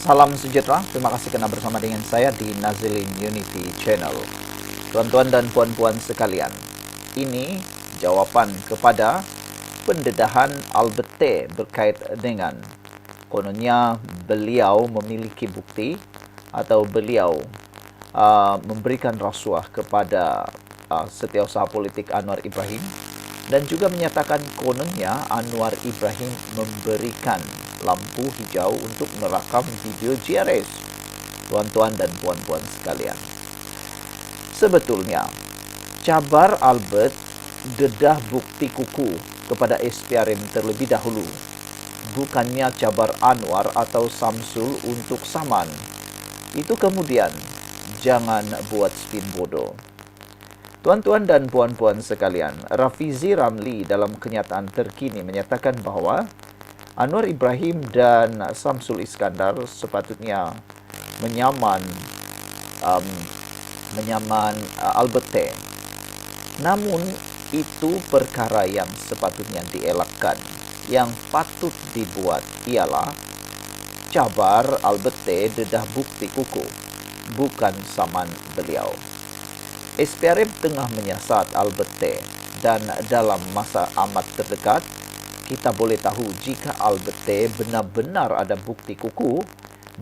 Salam sejahtera, terima kasih kerana bersama dengan saya di Nazilin Unity Channel. Tuan-tuan dan puan-puan sekalian, ini jawapan kepada pendedahan Albert T. berkait dengan kononnya beliau memiliki bukti atau beliau memberikan rasuah kepada setiausaha politik Anwar Ibrahim dan juga menyatakan kononnya Anwar Ibrahim memberikan lampu hijau untuk merakam video GRS. Tuan-tuan dan puan-puan sekalian, sebetulnya cabar Albert dedah bukti kuku kepada SPRM terlebih dahulu, bukannya cabar Anwar atau Samsul untuk saman. Itu kemudian jangan buat spin bodoh. Tuan-tuan dan puan-puan sekalian, Rafizi Ramli dalam kenyataan terkini menyatakan bahawa Anwar Ibrahim dan Samsul Iskandar sepatutnya menyaman Albert T. Namun itu perkara yang sepatutnya dielakkan. Yang patut dibuat ialah cabar Albert T dedah bukti kuku, bukan saman beliau. SPRM tengah menyiasat Albert T dan dalam masa amat terdekat kita boleh tahu jika Albert T benar-benar ada bukti kuku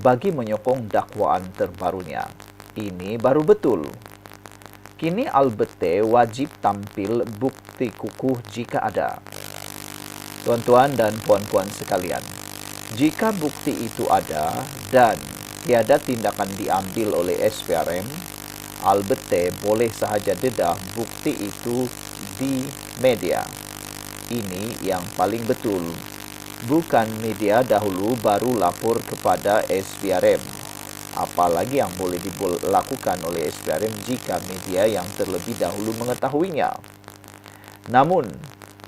bagi menyokong dakwaan terbarunya. Ini baru betul. Kini Albert T wajib tampil bukti kukuh jika ada. Tuan-tuan dan puan-puan sekalian, jika bukti itu ada dan tiada tindakan diambil oleh SPRM, Albert T boleh sahaja dedah bukti itu di media. Ini yang paling betul. Bukan media dahulu baru lapor kepada SPRM. Apalagi yang boleh dilakukan oleh SPRM jika media yang terlebih dahulu mengetahuinya. Namun,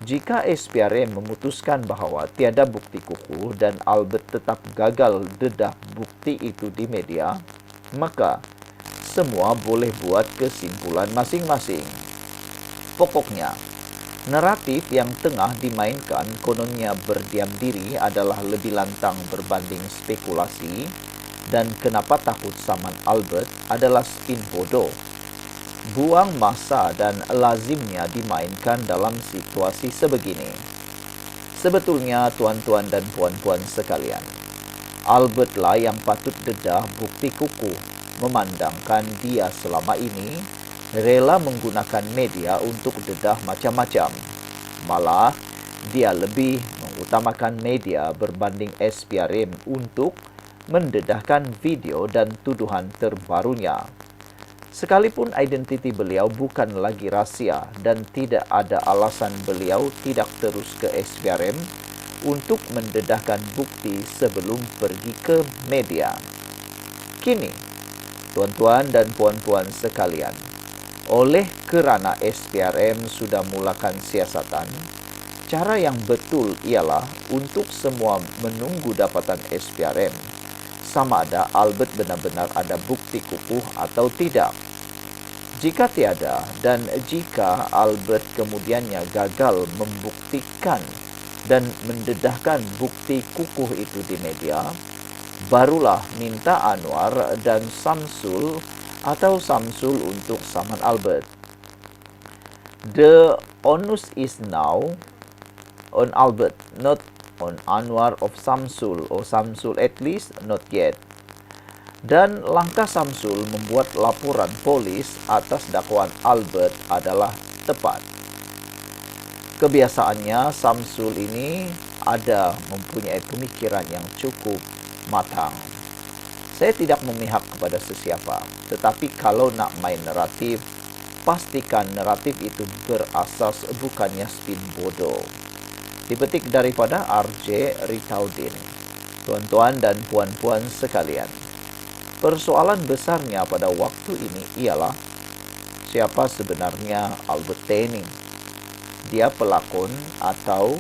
jika SPRM memutuskan bahawa tiada bukti kukuh dan Albert tetap gagal dedah bukti itu di media, maka semua boleh buat kesimpulan masing-masing. Pokoknya, naratif yang tengah dimainkan kononnya berdiam diri adalah lebih lantang berbanding spekulasi dan kenapa takut saman Albert adalah spin bodoh. Buang masa dan lazimnya dimainkan dalam situasi sebegini. Sebetulnya tuan-tuan dan puan-puan sekalian, Albert lah yang patut dedah bukti kukuh memandangkan dia selama ini rela menggunakan media untuk dedah macam-macam. Malah, dia lebih mengutamakan media berbanding SPRM untuk mendedahkan video dan tuduhan terbarunya. Sekalipun identiti beliau bukan lagi rahsia dan tidak ada alasan beliau tidak terus ke SPRM untuk mendedahkan bukti sebelum pergi ke media. Kini, tuan-tuan dan puan-puan sekalian, oleh kerana SPRM sudah mulakan siasatan, cara yang betul ialah untuk semua menunggu dapatan SPRM, sama ada Albert benar-benar ada bukti kukuh atau tidak. Jika tiada dan jika Albert kemudiannya gagal membuktikan dan mendedahkan bukti kukuh itu di media, barulah minta Anwar dan Samsul untuk saman Albert. The onus is now on Albert, not on Anwar of Samsul, or Samsul at least not yet. Dan langkah Samsul membuat laporan polis atas dakwaan Albert adalah tepat. Kebiasaannya Samsul ini mempunyai pemikiran yang cukup matang. Saya tidak memihak kepada sesiapa, tetapi kalau nak main naratif, pastikan naratif itu berasas bukannya spin bodoh. Dipetik daripada RJ Ritaudin. Tuan-tuan dan puan-puan sekalian, persoalan besarnya pada waktu ini ialah siapa sebenarnya Albert T ini? Dia pelakon atau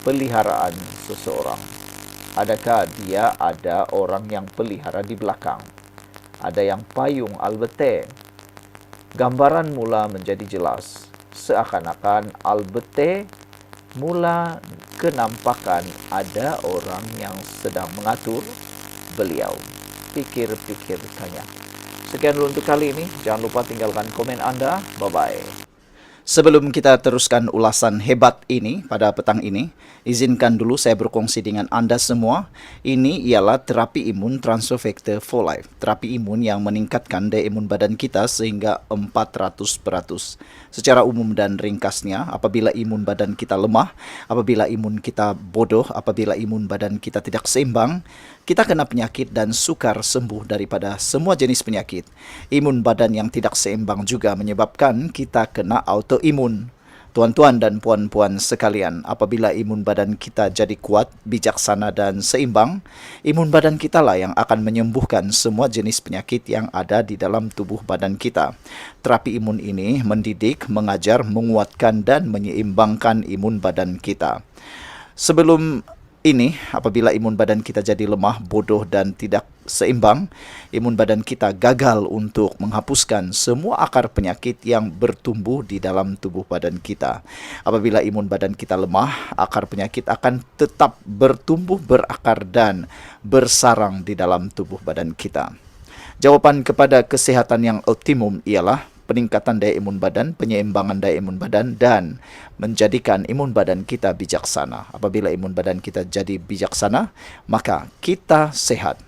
peliharaan seseorang? Adakah dia ada orang yang pelihara di belakang? Ada yang payung Albert T? Gambaran mula menjadi jelas. Seakan-akan Albert T mula kenampakan ada orang yang sedang mengatur beliau. Pikir-pikir tanya. Sekian dulu untuk kali ini. Jangan lupa tinggalkan komen Anda. Bye-bye. Sebelum kita teruskan ulasan hebat ini pada petang ini, izinkan dulu saya berkongsi dengan Anda semua. Ini ialah terapi imun transfer factor for life. Terapi imun yang meningkatkan daya imun badan kita sehingga 400%. Secara umum dan ringkasnya, apabila imun badan kita lemah, apabila imun kita bodoh, apabila imun badan kita tidak seimbang, kita kena penyakit dan sukar sembuh daripada semua jenis penyakit. Imun badan yang tidak seimbang juga menyebabkan kita kena autoimun. Tuan-tuan dan puan-puan sekalian, apabila imun badan kita jadi kuat, bijaksana dan seimbang, imun badan kita lah yang akan menyembuhkan semua jenis penyakit yang ada di dalam tubuh badan kita. Terapi imun ini mendidik, mengajar, menguatkan dan menyeimbangkan imun badan kita. Sebelum ini, apabila imun badan kita jadi lemah, bodoh dan tidak seimbang, imun badan kita gagal untuk menghapuskan semua akar penyakit yang bertumbuh di dalam tubuh badan kita. Apabila imun badan kita lemah, akar penyakit akan tetap bertumbuh, berakar dan bersarang di dalam tubuh badan kita. Jawaban kepada kesehatan yang optimum ialah peningkatan daya imun badan, penyeimbangan daya imun badan, dan menjadikan imun badan kita bijaksana. Apabila imun badan kita jadi bijaksana, maka kita sehat.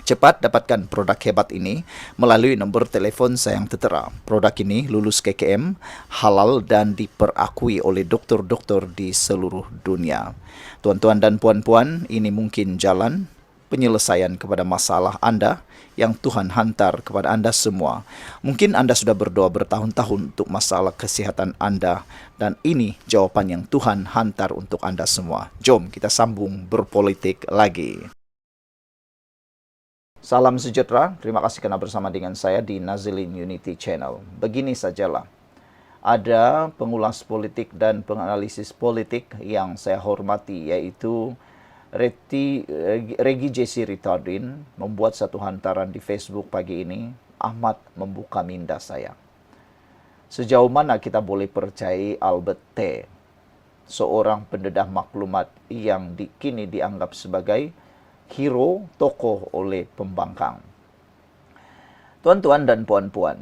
Cepat dapatkan produk hebat ini melalui nombor telefon saya yang tertera. Produk ini lulus KKM, halal dan diperakui oleh doktor-doktor di seluruh dunia. Tuan-tuan dan puan-puan, ini mungkin jalan penyelesaian kepada masalah Anda yang Tuhan hantar kepada Anda semua. Mungkin Anda sudah berdoa bertahun-tahun untuk masalah kesehatan Anda, dan ini jawaban yang Tuhan hantar untuk Anda semua. Jom kita sambung berpolitik lagi. Salam sejahtera, terima kasih kerana bersama dengan saya di Nazilin Unity Channel. Begini sajalah, ada pengulas politik dan penganalisis politik yang saya hormati, yaitu Regi Jesse Ritardin membuat satu hantaran di Facebook pagi ini, amat membuka minda saya. Sejauh mana kita boleh percayai Albert T., seorang pendedah maklumat yang kini dianggap sebagai hero tokoh oleh pembangkang. Tuan-tuan dan puan-puan,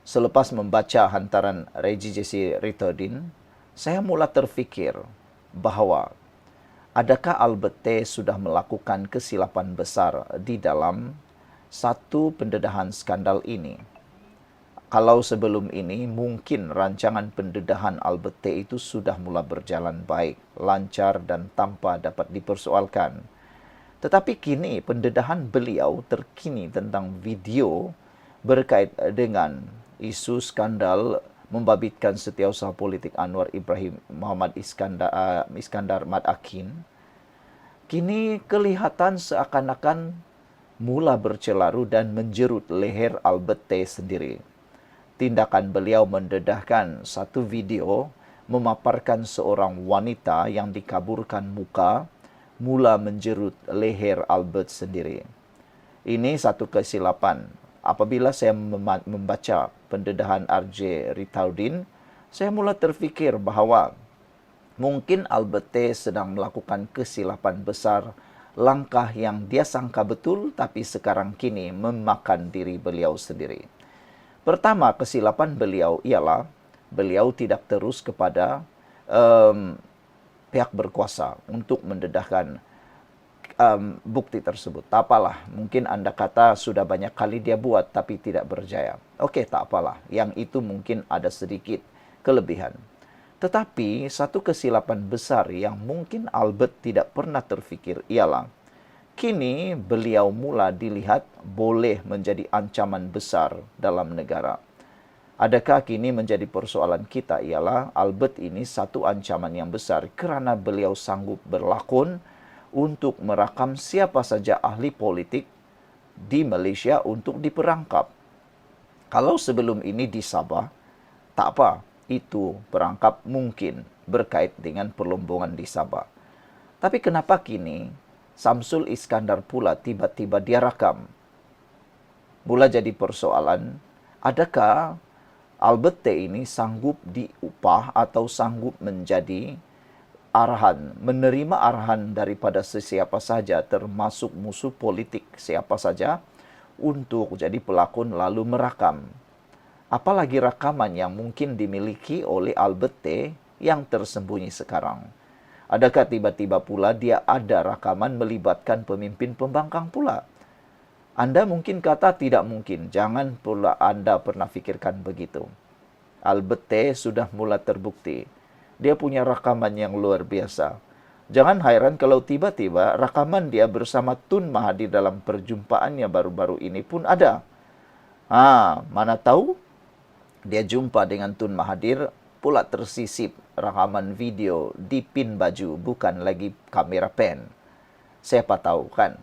selepas membaca hantaran Regi Jesse Ritardin, saya mula terfikir bahawa adakah Albert T. sudah melakukan kesilapan besar di dalam satu pendedahan skandal ini? Kalau sebelum ini, mungkin rancangan pendedahan Albert T. itu sudah mula berjalan baik, lancar dan tanpa dapat dipersoalkan. Tetapi kini pendedahan beliau terkini tentang video berkait dengan isu skandal membabitkan setiausaha politik Anwar Ibrahim Muhammad Iskandar Madakin, kini kelihatan seakan-akan mula bercelaru dan menjerut leher Albert T. sendiri. Tindakan beliau mendedahkan satu video memaparkan seorang wanita yang dikaburkan muka mula menjerut leher Albert sendiri. Ini satu kesilapan. Apabila saya membaca pendedahan RJ Ritardin, saya mula terfikir bahawa mungkin Albert T. sedang melakukan kesilapan besar, langkah yang dia sangka betul tapi sekarang kini memakan diri beliau sendiri. Pertama, kesilapan beliau ialah beliau tidak terus kepada pihak berkuasa untuk mendedahkan bukti tersebut. Tak apalah, mungkin Anda kata sudah banyak kali dia buat tapi tidak berjaya. Okey, tak apalah. Yang itu mungkin ada sedikit kelebihan. Tetapi satu kesilapan besar yang mungkin Albert tidak pernah terfikir ialah kini beliau mula dilihat boleh menjadi ancaman besar dalam negara. Adakah kini menjadi persoalan kita ialah Albert ini satu ancaman yang besar kerana beliau sanggup berlakon untuk merakam siapa saja ahli politik di Malaysia untuk diperangkap. Kalau sebelum ini di Sabah, tak apa, itu perangkap mungkin berkait dengan perlombongan di Sabah. Tapi kenapa kini Samsul Iskandar pula tiba-tiba dia rakam? Mula jadi persoalan, adakah Albert T. ini sanggup diupah atau sanggup menjadi arahan, menerima arahan daripada sesiapa saja, termasuk musuh politik siapa saja, untuk jadi pelakon lalu merakam. Apalagi rakaman yang mungkin dimiliki oleh Albert T. yang tersembunyi sekarang. Adakah tiba-tiba pula dia ada rakaman melibatkan pemimpin pembangkang pula? Anda mungkin kata tidak mungkin. Jangan pula Anda pernah fikirkan begitu. Albert T. sudah mulai terbukti. Dia punya rakaman yang luar biasa. Jangan heran kalau tiba-tiba rakaman dia bersama Tun Mahathir dalam perjumpaannya baru-baru ini pun ada. Mana tahu dia jumpa dengan Tun Mahathir, pula tersisip rekaman video di pin baju, bukan lagi kamera pen. Siapa tahu kan?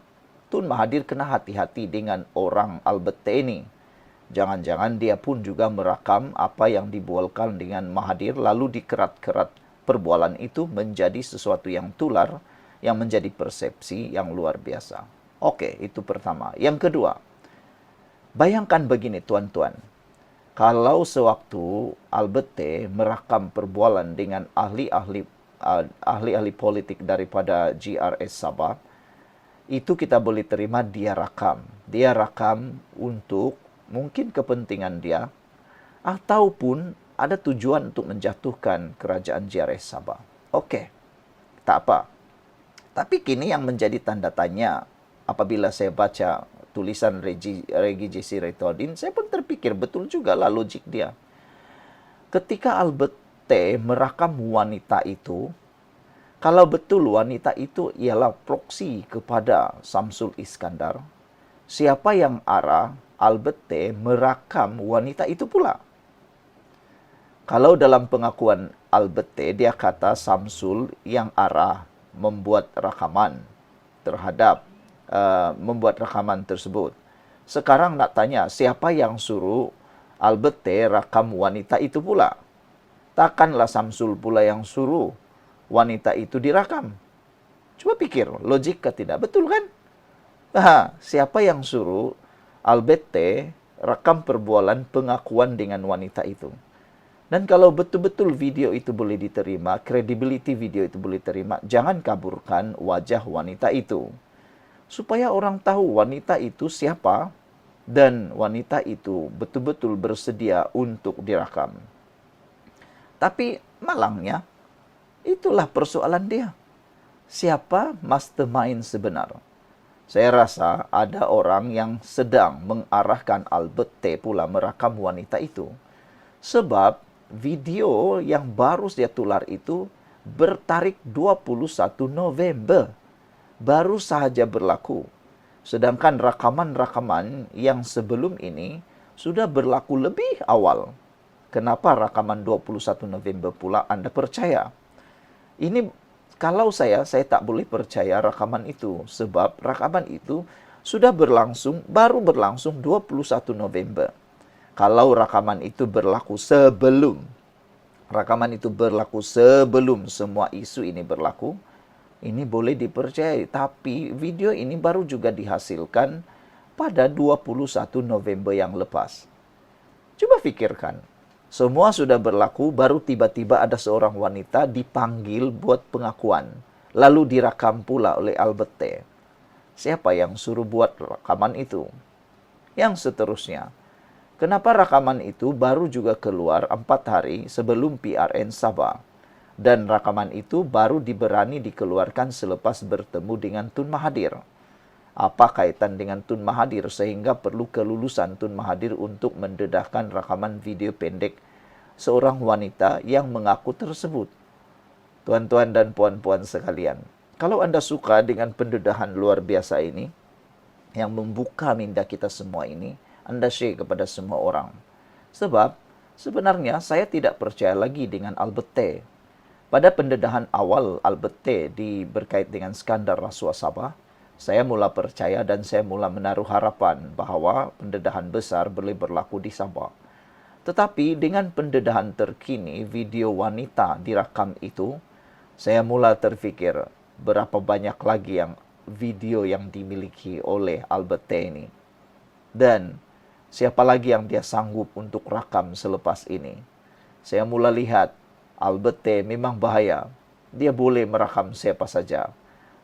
Tun Mahathir kena hati-hati dengan orang Albert T ini. Jangan-jangan dia pun juga merakam apa yang dibualkan dengan Mahathir, lalu dikerat-kerat perbualan itu menjadi sesuatu yang tular, yang menjadi persepsi yang luar biasa. Oke, itu pertama. Yang kedua, bayangkan begini tuan-tuan. Kalau sewaktu Albert T. merakam perbualan dengan ahli-ahli politik daripada GRS Sabah, itu kita boleh terima dia rakam. Dia rakam untuk mungkin kepentingan dia, ataupun ada tujuan untuk menjatuhkan kerajaan GRS Sabah. Oke, tak apa. Tapi kini yang menjadi tanda tanya, apabila saya baca tulisan Regi J.C. Rethodin, saya pun terpikir betul juga lah logik dia. Ketika Albert T. merakam wanita itu, kalau betul wanita itu ialah proksi kepada Samsul Iskandar, siapa yang arah Albert T. merakam wanita itu pula? Kalau dalam pengakuan Albert T. dia kata Samsul yang arah membuat rakaman terhadap membuat rakaman tersebut. Sekarang nak tanya, siapa yang suruh Albert T. rakam wanita itu pula? Takkanlah Samsul pula yang suruh wanita itu direkam. Coba pikir, logika tidak betul kan? Siapa yang suruh Albert T. rekam perbualan pengakuan dengan wanita itu? Dan kalau betul-betul video itu boleh diterima, credibility video itu boleh terima, jangan kaburkan wajah wanita itu. Supaya orang tahu wanita itu siapa dan wanita itu betul-betul bersedia untuk direkam. Tapi malangnya, itulah persoalan dia. Siapa mastermind sebenar? Saya rasa ada orang yang sedang mengarahkan Albert T. pula merakam wanita itu. Sebab video yang baru dia tular itu bertarikh 21 November. Baru sahaja berlaku. Sedangkan rakaman-rakaman yang sebelum ini sudah berlaku lebih awal. Kenapa rakaman 21 November pula Anda percaya? Ini kalau saya tak boleh percaya rakaman itu. Sebab rakaman itu sudah berlangsung, baru berlangsung 21 November. Kalau rakaman itu berlaku sebelum semua isu ini berlaku, ini boleh dipercayai. Tapi video ini baru juga dihasilkan pada 21 November yang lepas. Coba fikirkan. Semua sudah berlaku, baru tiba-tiba ada seorang wanita dipanggil buat pengakuan. Lalu direkam pula oleh Albert T. Siapa yang suruh buat rekaman itu? Yang seterusnya. Kenapa rekaman itu baru juga keluar 4 hari sebelum PRN Sabah? Dan rekaman itu baru diberani dikeluarkan selepas bertemu dengan Tun Mahathir. Apa kaitan dengan Tun Mahathir sehingga perlu kelulusan Tun Mahathir untuk mendedahkan rekaman video pendek seorang wanita yang mengaku tersebut? Tuan-tuan dan puan-puan sekalian, kalau Anda suka dengan pendedahan luar biasa ini, yang membuka minda kita semua ini, Anda share kepada semua orang. Sebab sebenarnya saya tidak percaya lagi dengan Albert T. Pada pendedahan awal Albert T. berkait dengan skandal rasuah Sabah, saya mula percaya dan saya mula menaruh harapan bahawa pendedahan besar boleh berlaku di Sabah. Tetapi dengan pendedahan terkini, video wanita direkam itu, saya mula terfikir berapa banyak lagi yang video yang dimiliki oleh Albert T. ini. Dan siapa lagi yang dia sanggup untuk rakam selepas ini? Saya mula lihat Albert T. memang bahaya. dia boleh merakam siapa saja.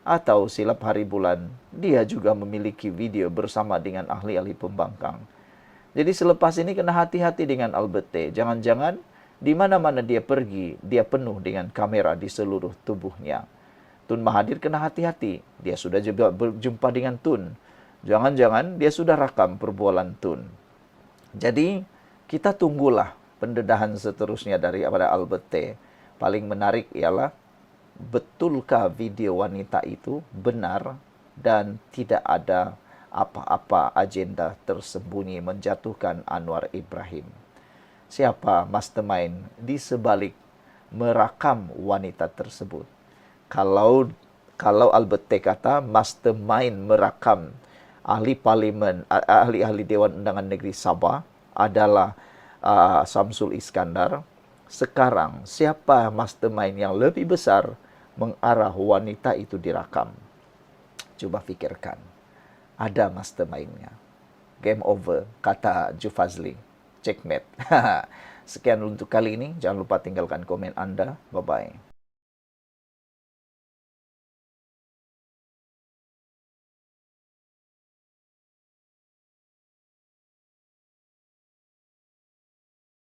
Atau silap hari bulan, dia juga memiliki video bersama dengan ahli-ahli pembangkang. Jadi selepas ini kena hati-hati dengan Albert T. Jangan-jangan di mana-mana dia pergi, dia penuh dengan kamera di seluruh tubuhnya. Tun Mahathir kena hati-hati. Dia sudah juga berjumpa dengan Tun. Jangan-jangan dia sudah rakam perbualan Tun. Jadi kita tunggulah pendedahan seterusnya daripada Albert T. Paling menarik ialah betulkah video wanita itu benar dan tidak ada apa-apa agenda tersembunyi menjatuhkan Anwar Ibrahim. Siapa mastermind di sebalik merakam wanita tersebut? Kalau Albert T kata mastermind merakam ahli parlimen, ahli-ahli Dewan Undangan Negeri Sabah adalah Samsul Iskandar. Sekarang siapa mastermind yang lebih besar mengarah wanita itu dirakam? Coba fikirkan. Ada mastermind-nya. Game over, kata Jufazli. Checkmate. Sekian untuk kali ini. Jangan lupa tinggalkan komen Anda. Bye-bye.